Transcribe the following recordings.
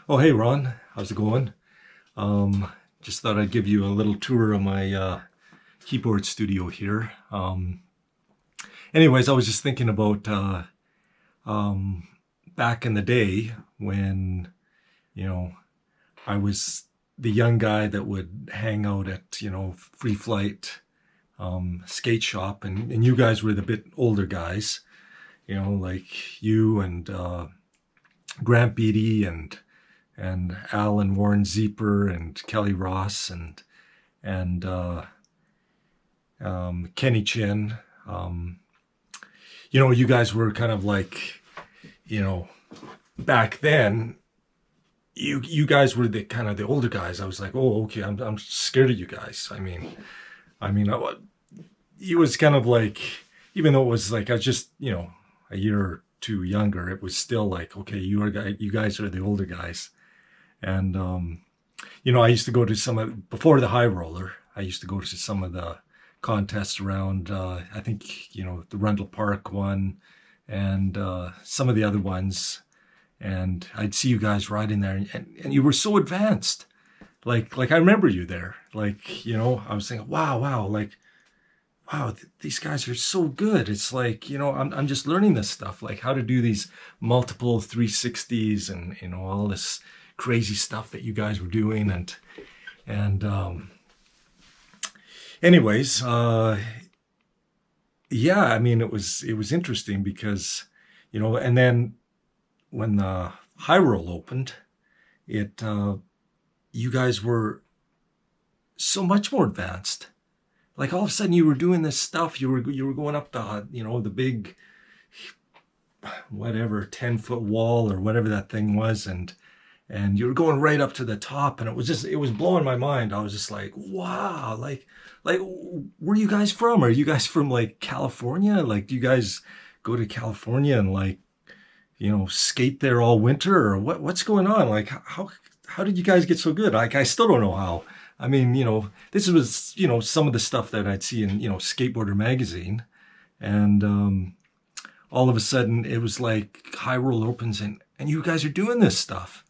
Oh, hey Ron, how's it going? Just thought I'd give you a little tour of my keyboard studio here. Anyways, I was just thinking about um, back in the day when, you know, I was the young guy that would hang out at, Free Flight skate shop, and you guys were the bit older guys, like you and Grant Beattie and Al and Warren Zeeper and Kelly Ross and Kenny Chinn. You guys were kind of like, back then. You guys were the kind of the older guys. I was like, oh, okay, I'm scared of you guys. It was kind of like, even though it was like I was just a year or two younger, it was still like, okay, you guys are the older guys. And, I used to go to before the high roller, I used to go to some of the contests around, I think, the Rundle Park one and some of the other ones. And I'd see you guys riding there and you were so advanced. Like I remember you there. I was thinking, wow, wow, these guys are so good. It's like, I'm just learning this stuff, like how to do these multiple 360s and, all this crazy stuff that you guys were doing. And anyways, yeah, it was interesting because, and then when the high roll opened, you guys were so much more advanced. Like all of a sudden you were doing this stuff. You were going up the big, whatever, 10-foot wall or whatever that thing was. And you were going right up to the top, and it was blowing my mind. I was just like, wow, like, where are you guys from? Are you guys from like California? Like, do you guys go to California and like, skate there all winter, or what's going on? Like, how did you guys get so good? Like, I still don't know how. This was, some of the stuff that I'd see in, Skateboarder magazine. And all of a sudden it was like high roll opens and you guys are doing this stuff.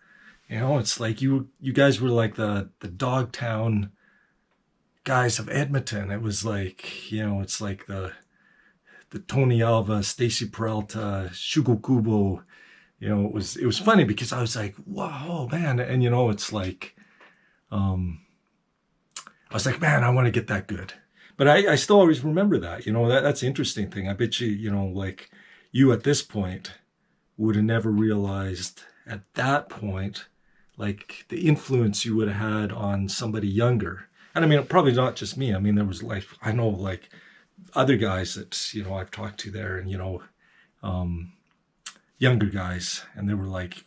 It's like you guys were like the Dogtown guys of Edmonton. It was like, it's like the Tony Alva, Stacy Peralta, Shugo Kubo. It was funny because I was like, wow, man. And it's like, I was like, man, I want to get that good. But I still always remember that, that's the interesting thing. I bet you, like you at this point would have never realized at that point, like the influence you would have had on somebody younger. And probably not just me. There was like, I know like other guys that, I've talked to there and, younger guys, and they were like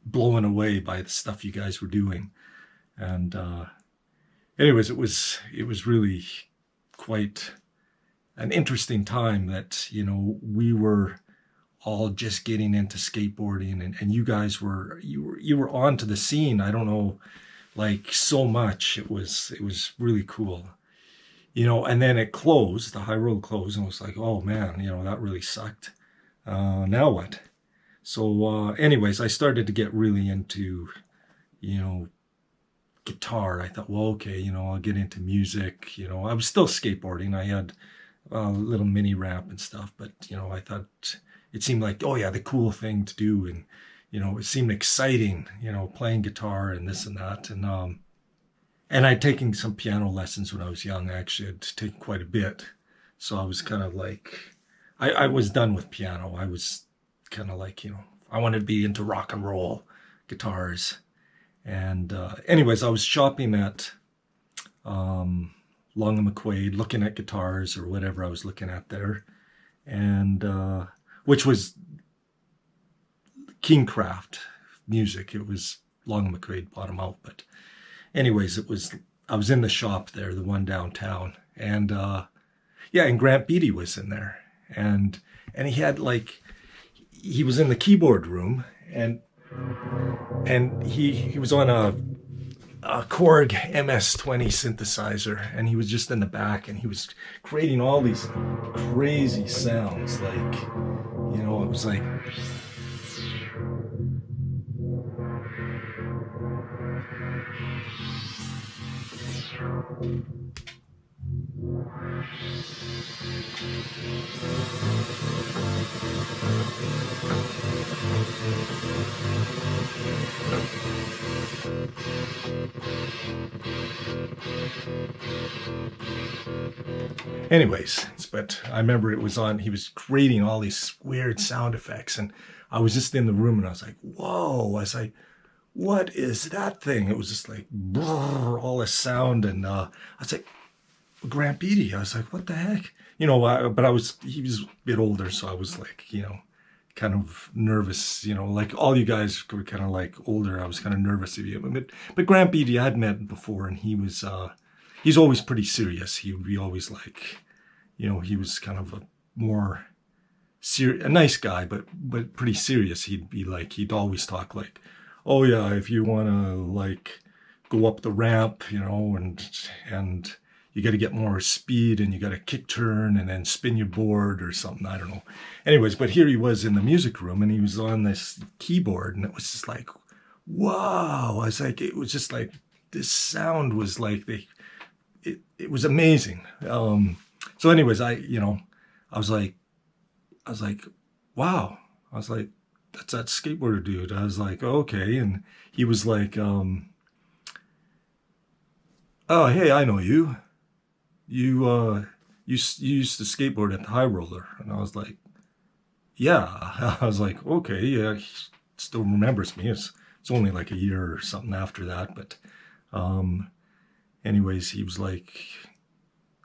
blown away by the stuff you guys were doing. And, anyways, it was really quite an interesting time that, we were all just getting into skateboarding and you guys were onto the scene. I don't know, like so much. It was really cool, and then it closed, the high road closed, and it was like, oh man, that really sucked. Now what? So, anyways, I started to get really into, guitar. I thought, well, okay, I'll get into music. I was still skateboarding. I had a little mini ramp and stuff, but, I thought it seemed like, oh yeah, the cool thing to do. And, it seemed exciting, playing guitar and this and that. And I'd taken some piano lessons when I was young. Actually, I'd taken quite a bit. So I was kind of like, I was done with piano. I was kind of like, I wanted to be into rock and roll guitars. And anyways, I was shopping at Long and McQuaid, looking at guitars or whatever I was looking at there, and which was Kingcraft music. It was Long and McQuaid bought them out, but anyways, I was in the shop there, the one downtown, and yeah, and Grant Beattie was in there, and he had like, he was in the keyboard room, and he was on a Korg MS-20 synthesizer, and he was just in the back, and he was creating all these crazy sounds, like, it was like, Anyways, but I remember it was on, he was creating all these weird sound effects, and I was just in the room and I was like, whoa, I was like, what is that thing? It was just like, brrr, all this sound, and I was like, Grant Beattie. I was like, what the heck? You know, but he was a bit older, so I was like, you know, kind of nervous, you know, like all you guys were kind of like older. I was kind of nervous of you. But Grant Beattie I had met before, and he was, he's always pretty serious. He would be always like, you know, he was kind of a more a nice guy, but pretty serious. He'd be like, he'd always talk like, oh yeah, if you want to like go up the ramp, you know, and you got to get more speed, and you got to kick turn and then spin your board or something. I don't know. Anyways, but here he was in the music room, and he was on this keyboard, and it was just like, wow. I was like, it was just like, this sound was like, it was amazing. So anyways, I was like, wow. I was like, that's that skateboarder dude. I was like, okay. And he was like, oh, hey, I know you. You used to skateboard at the High Roller. And I was like, yeah. I was like, okay, yeah, he still remembers me. It's only like a year or something after that. But anyways, he was like,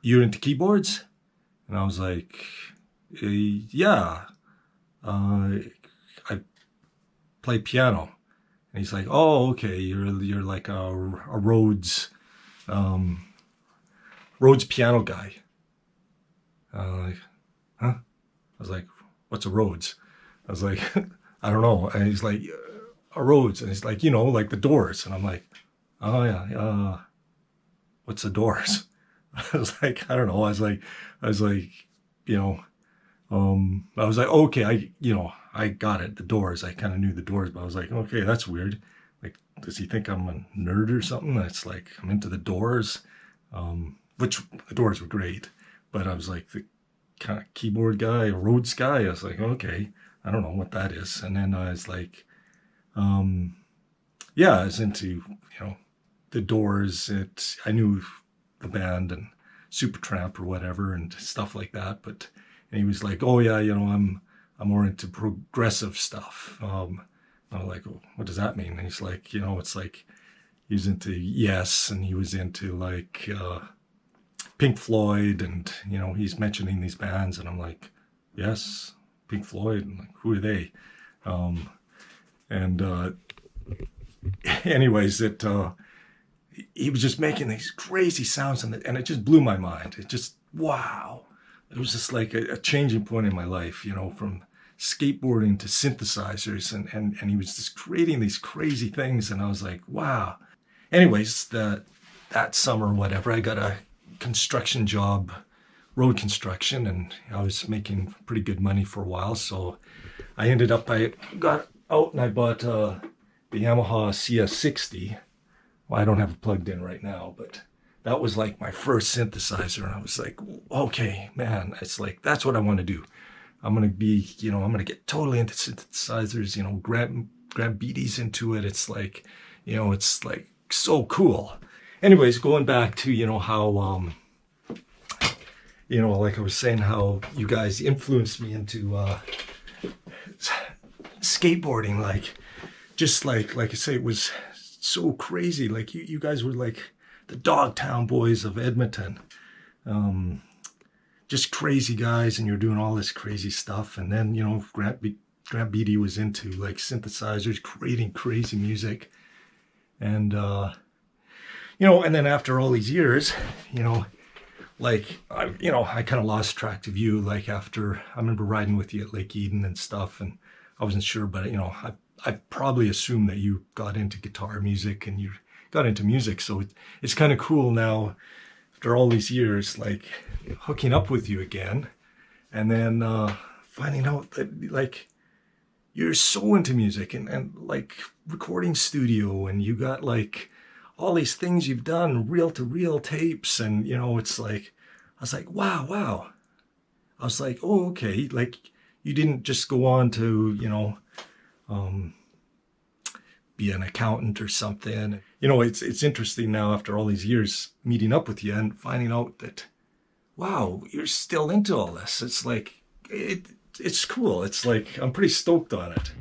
you're into keyboards? And I was like, yeah. I play piano. And he's like, oh, okay, you're like a Rhodes piano guy. Like, huh? I was like, what's a Rhodes? I was like, I don't know. And he's like, a Rhodes. And he's like, you know, like the Doors. And I'm like, oh yeah, what's the Doors? I was like, I don't know. I was like, you know, I was like, okay, I got it. The Doors. I kind of knew the Doors, but I was like, okay, that's weird. Like, does he think I'm a nerd or something? It's like, I'm into the Doors, which the Doors were great, but I was like the kind of keyboard guy, a Rhodes guy. I was like, okay, I don't know what that is. And then I was like, yeah, I was into, you know, the Doors. I knew the band and Supertramp or whatever and stuff like that. But and he was like, oh yeah, you know, I'm more into progressive stuff. I was like, oh, what does that mean? And he's like, you know, it's like he was into Yes, and he was into like Pink Floyd, and you know, he's mentioning these bands, and I'm like, Yes, Pink Floyd, and like, who are they? Anyways, he was just making these crazy sounds, and it just blew my mind. It just, wow. It was just like a changing point in my life, you know, from skateboarding to synthesizers, and he was just creating these crazy things, and I was like, wow. Anyways, that summer, whatever, I got a construction job, road construction, and I was making pretty good money for a while, so I got out and I bought the Yamaha CS60. Well, I don't have it plugged in right now, but that was like my first synthesizer, and I was like, okay, man, it's like, that's what I want to do. I'm going to be, you know, I'm going to get totally into synthesizers, you know, grab Beattie's into it. It's like, you know, it's like so cool. Anyways, going back to, you know, how, you know, like I was saying, how you guys influenced me into skateboarding, like, just like I say, it was so crazy. Like you guys were like the Dogtown boys of Edmonton. Just crazy guys, and you're doing all this crazy stuff. And then, you know, Grant Beattie was into like synthesizers, creating crazy music. And, you know, and then after all these years, you know, like, I kind of lost track of you. Like after, I remember riding with you at Lake Eden and stuff, and I wasn't sure, but, you know, I probably assumed that you got into guitar music and you got into music. So it's kind of cool now, after all these years, like hooking up with you again, and then finding out that like you're so into music, and like recording studio, and you got like all these things you've done, reel to reel tapes. And, it's like, I was like, wow. I was like, oh, okay. Like, you didn't just go on to, be an accountant or something. It's interesting now after all these years meeting up with you and finding out that, wow, you're still into all this. It's like, it's cool. It's like, I'm pretty stoked on it.